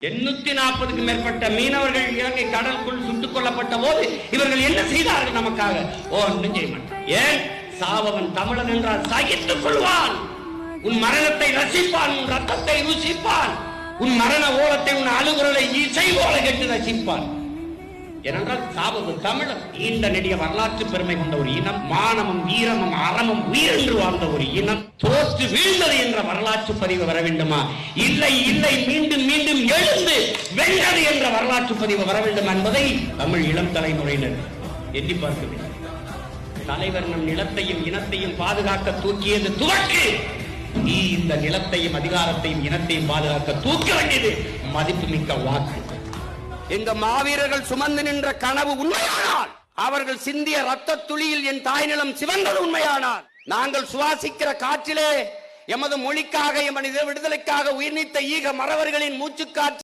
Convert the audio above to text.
840க்கும் மேற்பட்ட மீனவர்கள் இலங்கை கடலுக்குள் சுட்டுக் கொல்லப்பட்ட போது இவர்கள் என்ன செய்தார்கள் நமக்காக? ஒன்றும் செய்ய மாட்டார். ஏன்? சாவவன் தமிழன் என்றால் சகித்துக் கொள்வான். உன் மரணத்தை ரசிப்பான், உன் ரத்தத்தை ருசிப்பான், உன் மரண ஓலத்தை, உன் அழுகுரலை இசை போல கேட்டு ரசிப்பான். ஏனென்றால் சாவது தமிழன். இந்த நெடிய வரலாற்று பெருமை கொண்ட ஒரு இனம், மானமும் வீரமும் அறமும் உயிரென்று வாழ்ந்த ஒரு இனம் தோற்று வீழ்ந்தது என்ற வரலாற்று பதிவு வர வேண்டுமா? இல்லை இல்லை, மீண்டும் மீண்டும் எழுந்து வென்றது என்ற வரலாற்று பதிவு வர வேண்டும் என்பதை தமிழ் இளம் தலைமுறையினர் எண்ணி பார்க்க வேண்டும். தலைவர் நம் நிலத்தையும் இனத்தையும் பாதுகாக்க தூக்கியது துவக்கு. நீ இந்த நிலத்தையும் அதிகாரத்தையும் இனத்தையும் பாதுகாக்க தூக்க வேண்டியது மதிப்புமிக்க வாக்கு. எங்க மாவீரர்கள் சுமந்து நின்ற கனவு உண்மையானால், அவர்கள் சிந்திய ரத்த துளியில் என் தாய் நிலம் சிவந்தது உண்மையானால், நாங்கள் சுவாசிக்கிற காற்றிலே எமது மொழிக்காக, எமது விடுதலைக்காக உயிர் நீத்த ஈக மறவர்களின் மூச்சுக்காற்று